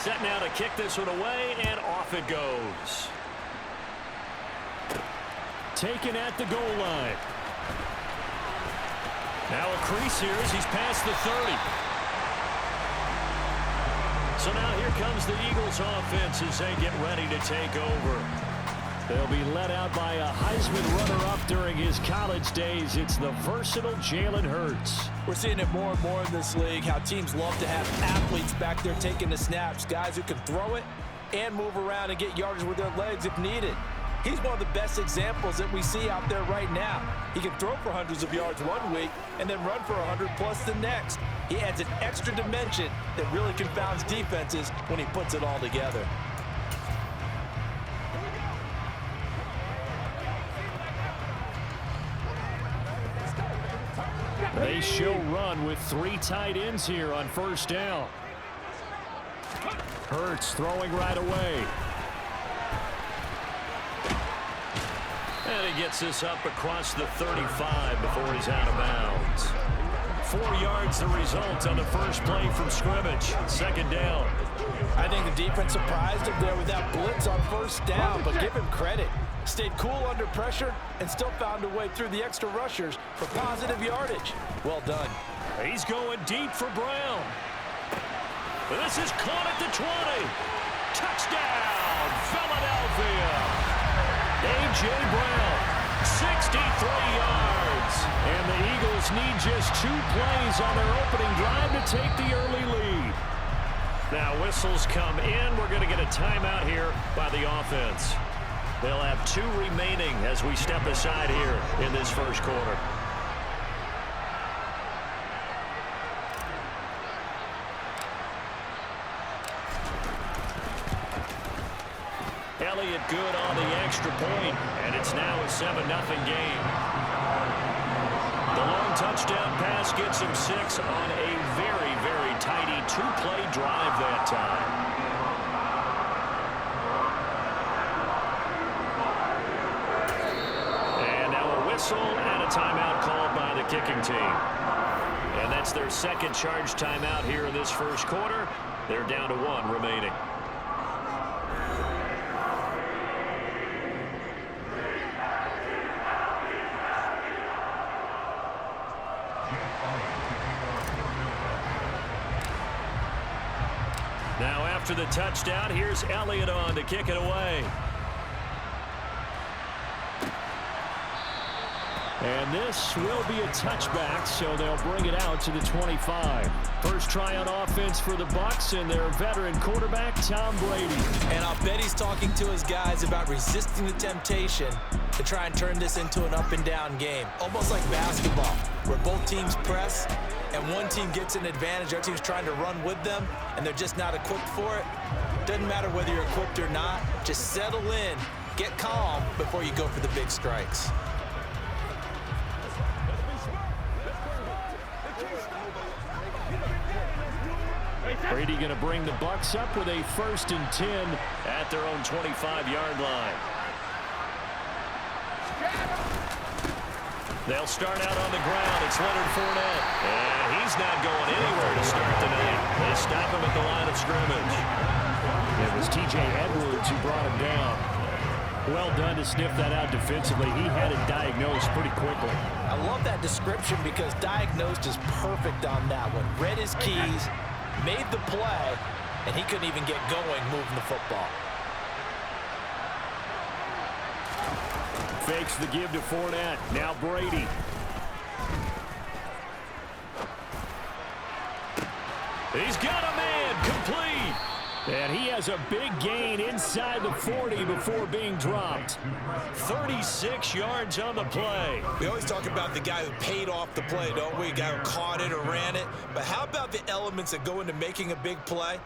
set now to kick this one away, and off it goes. Taken at the goal line. Now a crease here as he's past the 30. So now here comes the Eagles offense as they get ready to take over. They'll be led out by a Heisman runner-up during his college days. It's the versatile Jalen Hurts. We're seeing it more and more in this league, how teams love to have athletes back there taking the snaps, guys who can throw it and move around and get yardage with their legs if needed. He's one of the best examples that we see out there right now. He can throw for hundreds of yards one week and then run for 100+ the next. He adds an extra dimension that really confounds defenses when he puts it all together. They show run with 3 tight ends here on first down. Hurts throwing right away. And he gets this up across the 35 before he's out of bounds. 4 yards the result on the first play from scrimmage. Second down. I think the defense surprised him there with that blitz on first down, but give him credit. Stayed cool under pressure and still found a way through the extra rushers for positive yardage. Well done. He's going deep for Brown. This is caught at the 20. Touchdown, Philadelphia. A.J. Brown, 63 yards. And the Eagles need just 2 plays on their opening drive to take the early lead. Now whistles come in. We're going to get a timeout here by the offense. They'll have 2 remaining as we step aside here in this first quarter. Elliott good on the extra point, and it's now a 7-0 game. The long touchdown pass gets him 6 on a very, very tidy 2-play drive that time. And a timeout called by the kicking team. And that's their second charge timeout here in this first quarter. They're down to 1 remaining. Now after the touchdown, here's Elliott on to kick it away. And this will be a touchback, so they'll bring it out to the 25. First try on offense for the Bucs and their veteran quarterback, Tom Brady. And I'll bet he's talking to his guys about resisting the temptation to try and turn this into an up-and-down game. Almost like basketball, where both teams press, and one team gets an advantage, our team's trying to run with them, and they're just not equipped for it. Doesn't matter whether you're equipped or not. Just settle in, get calm before you go for the big strikes. Brady going to bring the Bucs up with a 1st and 10 at their own 25-yard line. They'll start out on the ground. It's Leonard Fournette. And he's not going anywhere to start the night. They stop him at the line of scrimmage. It was T.J. Edwards who brought him down. Well done to sniff that out defensively. He had it diagnosed pretty quickly. I love that description because diagnosed is perfect on that one. Read his keys, made the play, and he couldn't even get going moving the football. Fakes the give to Fournette. Now Brady. He's got a man complete. And he has a big gain inside the 40 before being dropped. 36 yards on the play. We always talk about the guy who paid off the play, don't we? A guy who caught it or ran it. But how about the elements that go into making a big play?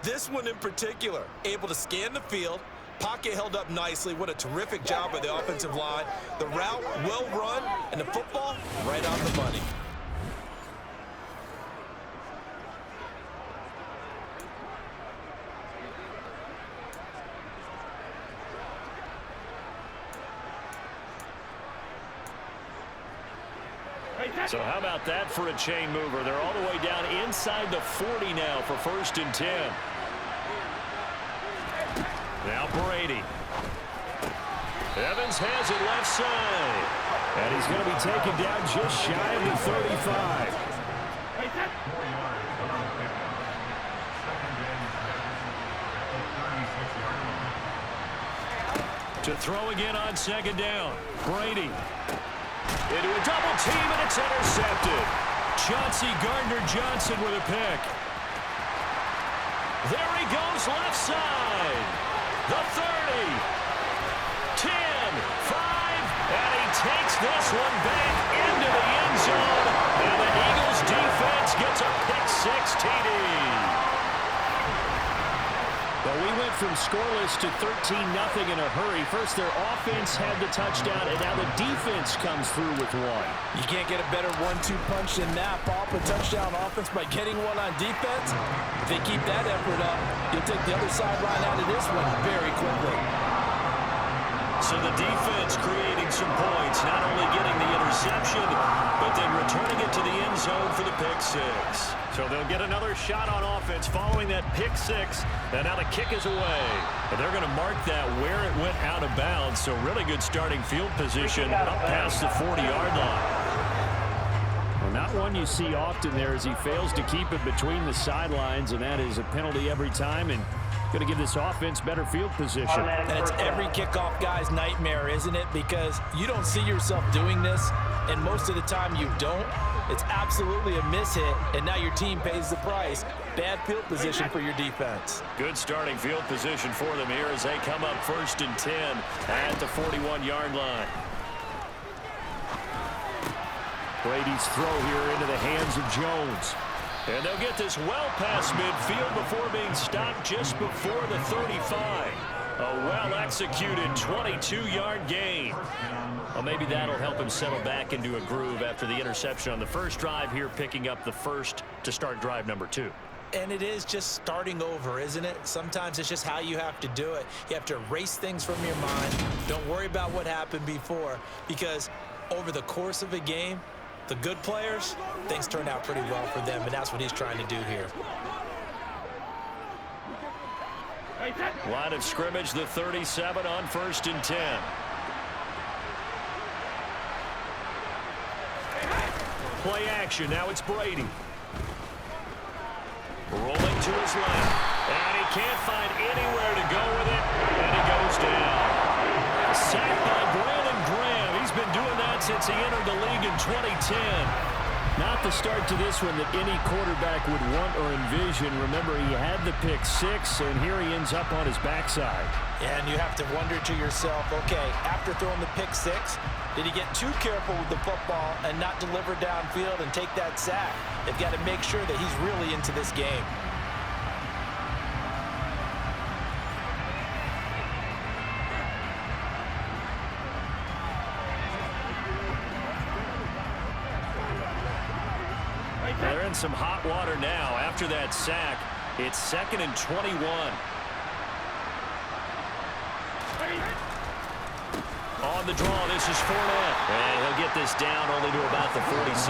This one in particular, able to scan the field, pocket held up nicely. What a terrific job by the offensive line. The route well run, and the football right on the money. So how about that for a chain mover? They're all the way down inside the 40 now for 1st and 10. Now Brady. Evans has it left side. And he's going to be taken down just shy of the 35. To throw again on second down. Brady. Into a double team, and it's intercepted. Chauncey Gardner-Johnson with a pick. There he goes left side. The 30. 10, 5, and he takes this one back into the end zone. And the Eagles defense gets a pick-6 TD. But we went from scoreless to 13-0 in a hurry. First, their offense had the touchdown, and now the defense comes through with one. You can't get a better 1-2 punch than that. Ball for touchdown offense by getting one on defense. If they keep that effort up, you'll take the other sideline out of this one very quickly. So the defense creating some points, not only getting the interception, but then returning it to the end zone for the pick-6. So they'll get another shot on offense following that pick-6, and now the kick is away. And they're going to mark that where it went out of bounds, so really good starting field position up past the 40-yard line. Well, not one you see often there as he fails to keep it between the sidelines, and that is a penalty every time, and going to give this offense better field position. And it's every kickoff guy's nightmare, isn't it? Because you don't see yourself doing this, and most of the time you don't. It's absolutely a miss-hit, and now your team pays the price. Bad field position for your defense. Good starting field position for them here as they come up 1st and 10 at the 41-yard line. Brady's throw here into the hands of Jones. And they'll get this well past midfield before being stopped just before the 35. A well-executed 22-yard gain. Well, maybe that'll help him settle back into a groove after the interception on the first drive here, picking up the first to start drive number 2. And it is just starting over, isn't it? Sometimes it's just how you have to do it. You have to erase things from your mind. Don't worry about what happened before, because over the course of a game, the good players, things turn out pretty well for them, and that's what he's trying to do here. Line of scrimmage, the 37 on 1st and 10. Play action, now it's Brady. Rolling to his left, and he can't find anywhere to go with it, and he goes down. Sacked by Brandon Graham. He's been doing that since he entered the league in 2010. Not the start to this one that any quarterback would want or envision. Remember, he had the pick-6, and here he ends up on his backside. And you have to wonder to yourself, okay, after throwing the pick-6, did he get too careful with the football and not deliver downfield and take that sack? They've got to make sure that he's really into this game. They're in some hot water now. After that sack, it's 2nd and 21. On the draw, this is Fournette. And he'll get this down only to about the 46.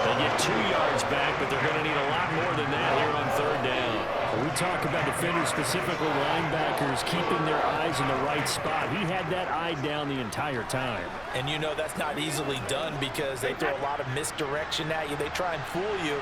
They get 2 yards back, but they're going to need a lot more than that here on 3rd down. We talk about defenders, specifically linebackers, keeping their eyes in the right spot. He had that eye down the entire time. And you know that's not easily done because they throw a lot of misdirection at you. They try and fool you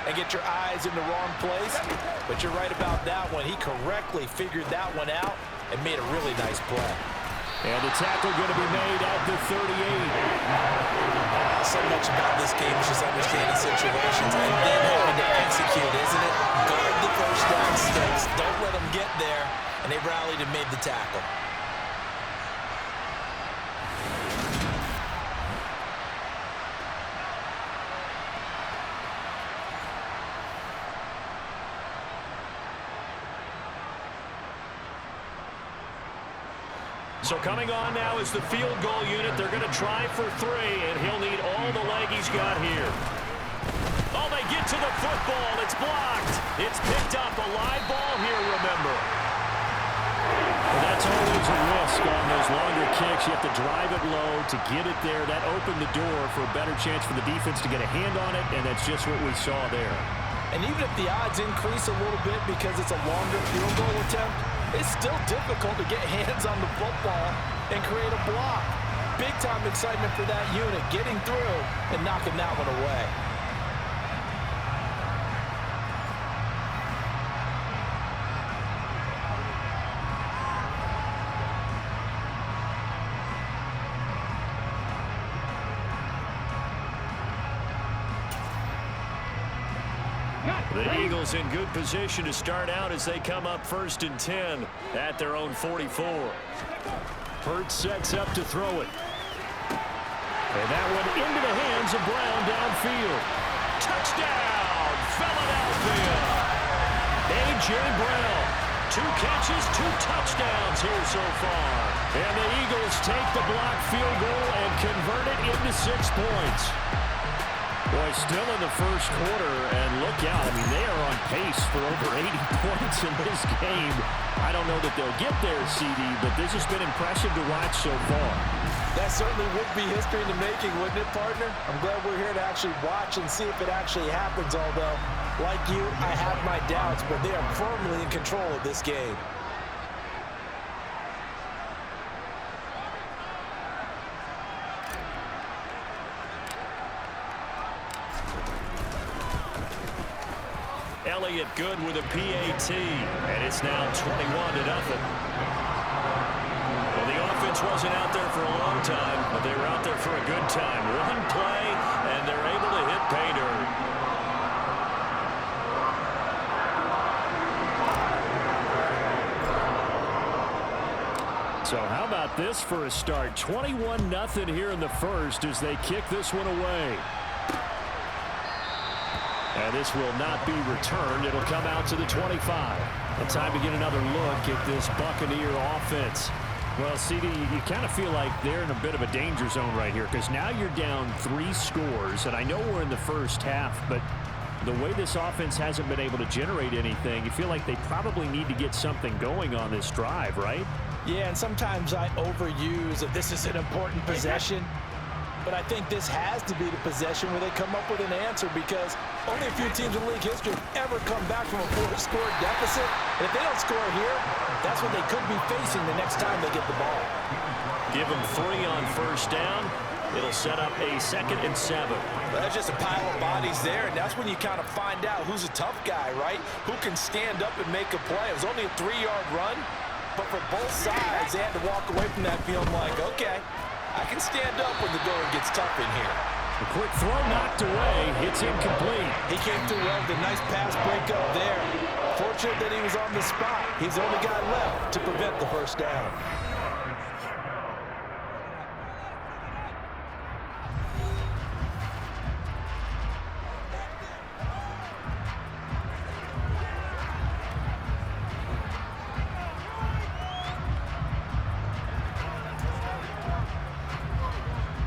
and get your eyes in the wrong place. But you're right about that one. He correctly figured that one out and made a really nice play. And the tackle going to be made at the 38. So much about this game is just understanding situations and then having to execute, isn't it? Guard the first down sticks. Don't let them get there. And they rallied and made the tackle. So coming on now is the field goal unit. They're going to try for 3, and he'll need all the leg he's got here. Oh, they get to the football. It's blocked. It's picked up. A live ball here, remember. Well, that's always a risk on those longer kicks. You have to drive it low to get it there. That opened the door for a better chance for the defense to get a hand on it, and that's just what we saw there. And even if the odds increase a little bit because it's a longer field goal attempt, it's still difficult to get hands on the football and create a block. Big-time excitement for that unit, getting through and knocking that one away. The Eagles in good position to start out as they come up 1st and 10 at their own 44. Hurts sets up to throw it. And that one into the hands of Brown downfield. Touchdown, Philadelphia! A.J. Brown, 2 catches, 2 touchdowns here so far. And the Eagles take the block field goal and convert it into 6 points. Boy, still in the first quarter, and look out. I mean, they are on pace for over 80 points in this game. I don't know that they'll get there, CD, but this has been impressive to watch so far. That certainly would be history in the making, wouldn't it, partner? I'm glad we're here to actually watch and see if it actually happens, although, like you, I have my doubts, but they are firmly in control of this game. Elliott good with a PAT, and it's now 21-0. Well, the offense wasn't out there for a long time, but they were out there for a good time. One play, and they're able to hit pay dirt. So how about this for a start? 21-0 here in the first as they kick this one away. And this will not be returned. It'll come out to the 25. And time to get another look at this Buccaneer offense. Well, CD, you kind of feel like they're in a bit of a danger zone right here because now you're down 3 scores. And I know we're in the first half, but the way this offense hasn't been able to generate anything, you feel like they probably need to get something going on this drive, right? Yeah, and sometimes I overuse that this is an important possession. But I think this has to be the possession where they come up with an answer because only a few teams in league history have ever come back from a 4-score deficit. And if they don't score here, that's what they could be facing the next time they get the ball. Give them 3 on first down. It'll set up a 2nd and 7. Well, that's just a pile of bodies there, and that's when you kind of find out who's a tough guy, right? Who can stand up and make a play. It was only a 3-yard run, but for both sides, they had to walk away from that feeling like, okay, I can stand up when the going gets tough in here. A quick throw knocked away. It's incomplete. He came through well with a nice pass breakup there. Fortunate that he was on the spot. He's the only guy left to prevent the first down.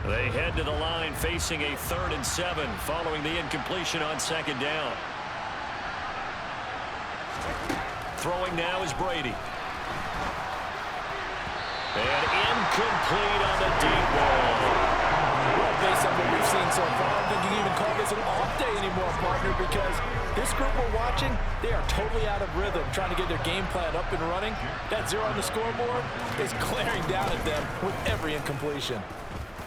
They head to the line facing a 3rd and 7 following the incompletion on 2nd down. Throwing now is Brady. And incomplete on the deep ball. Well, based on what we've seen so far, I don't think you can even call this an off day anymore, partner, because this group we're watching, they are totally out of rhythm, trying to get their game plan up and running. That 0 on the scoreboard is glaring down at them with every incompletion.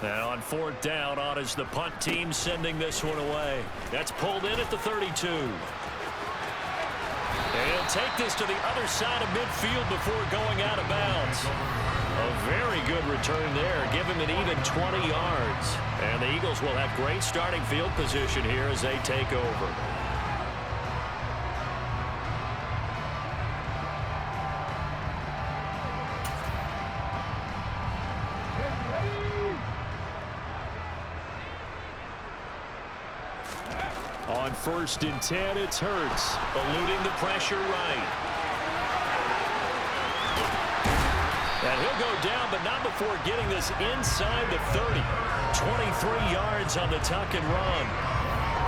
And on 4th down, on is the punt team sending this one away. That's pulled in at the 32. And he'll take this to the other side of midfield before going out of bounds. A very good return there. Give him an even 20 yards. And the Eagles will have great starting field position here as they take over. On 1st and 10, it's Hurts, eluding the pressure right. And he'll go down, but not before getting this inside the 30. 23 yards on the tuck and run.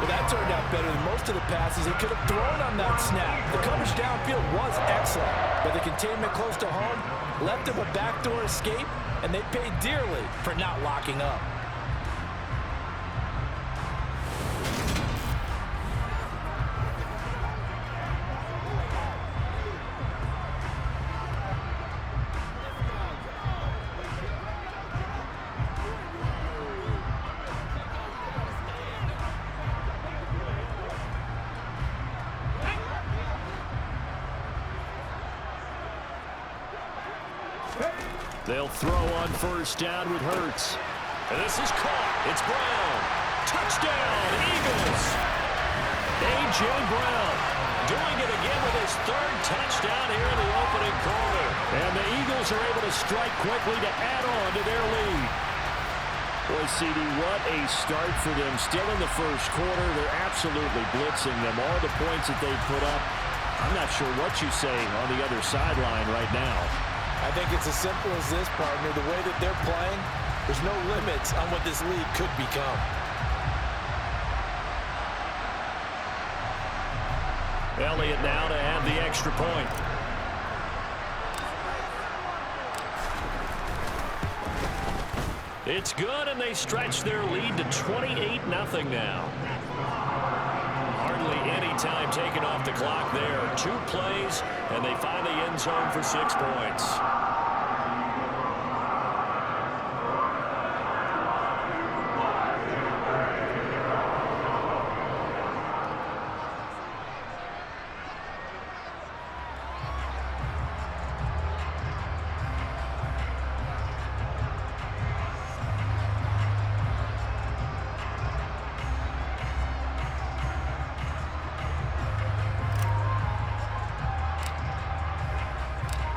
Well, that turned out better than most of the passes he could have thrown on that snap. The coverage downfield was excellent, but the containment close to home left him a backdoor escape, and they paid dearly for not locking up. They'll throw on first down with Hurts. And this is caught. It's Brown. Touchdown, Eagles. A.J. Brown doing it again with his third touchdown here in the opening quarter. And the Eagles are able to strike quickly to add on to their lead. Boy, CD, what a start for them. Still in the first quarter, they're absolutely blitzing them. All the points that they've put up, I'm not sure what you say on the other sideline right now. I think it's as simple as this, partner. The way that they're playing, there's no limits on what this league could become. Elliott now to add the extra point. It's good, and they stretch their lead to 28-0 now. Hardly any time taken off the clock there. 2 plays, and they find the end zone for 6 points.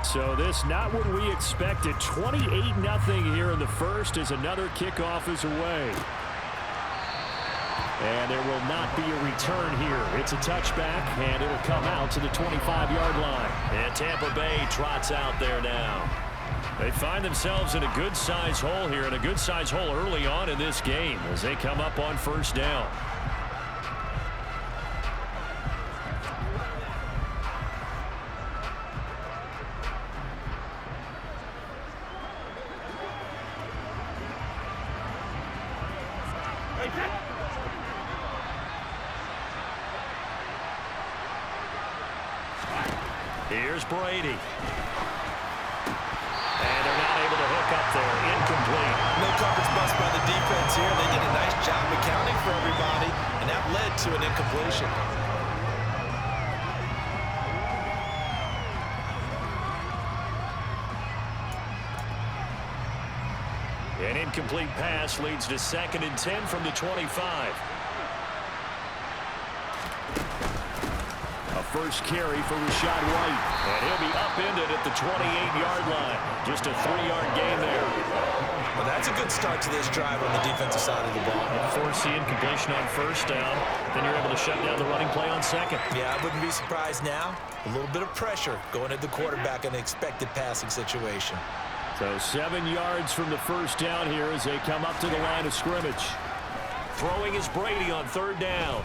So this not what we expected. 28-0 here in the first as another kickoff is away. And there will not be a return here. It's a touchback, and it'll come out to the 25-yard line. And Tampa Bay trots out there now. They find themselves in a good-sized hole here, and a good-sized hole early on in this game as they come up on first down. Here's Brady. And they're not able to hook up there. Incomplete. No coverage bust by the defense here. They did a nice job accounting for everybody, and that led to an incompletion. An incomplete pass leads to 2nd and 10 from the 25. First carry for Rashad White. And he'll be upended at the 28-yard line. Just a 3-yard gain there. Well, that's a good start to this drive on the defensive side of the ball. Force the incompletion on first down. Then you're able to shut down the running play on second. Yeah, I wouldn't be surprised now. A little bit of pressure going at the quarterback in an expected passing situation. So 7 yards from the first down here as they come up to the line of scrimmage. Throwing is Brady on 3rd down.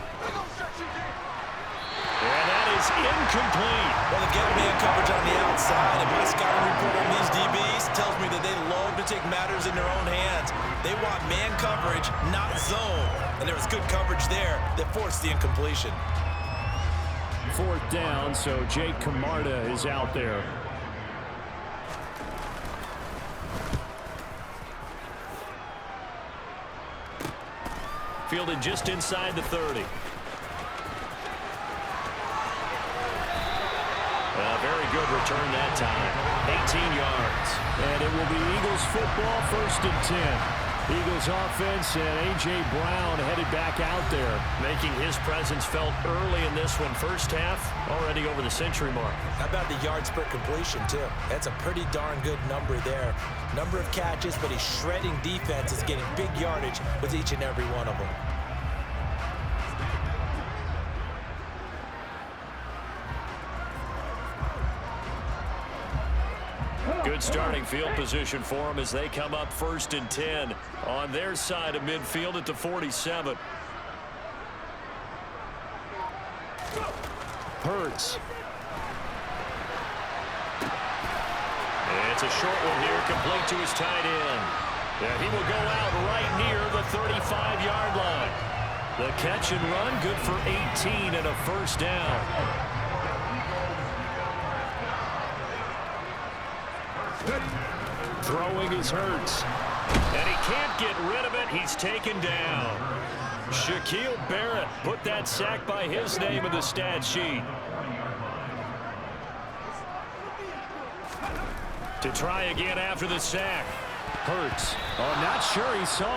And that is incomplete. Well, again, man coverage on the outside. And my scouting report on these DBs tells me that they love to take matters in their own hands. They want man coverage, not zone. And there was good coverage there that forced the incompletion. 4th down, so Jake Camarda is out there. Fielded just inside the 30. Very good return that time. 18 yards. And it will be Eagles football, 1st and 10. Eagles offense and A.J. Brown headed back out there, making his presence felt early in this one. First half, already over the century mark. How about the yards per completion, too? That's a pretty darn good number there. Number of catches, but he's shredding defense. Is getting big yardage with each and every one of them. Good starting field position for them as they come up 1st and 10 on their side of midfield at the 47. Hurts. It's a short one here, complete to his tight end. Yeah, he will go out right near the 35-yard line. The catch and run, good for 18 and a first down. Throwing is Hurts. And he can't get rid of it. He's taken down. Shaquille Barrett put that sack by his name in the stat sheet. To try again after the sack. Hurts. Oh, I'm not sure he saw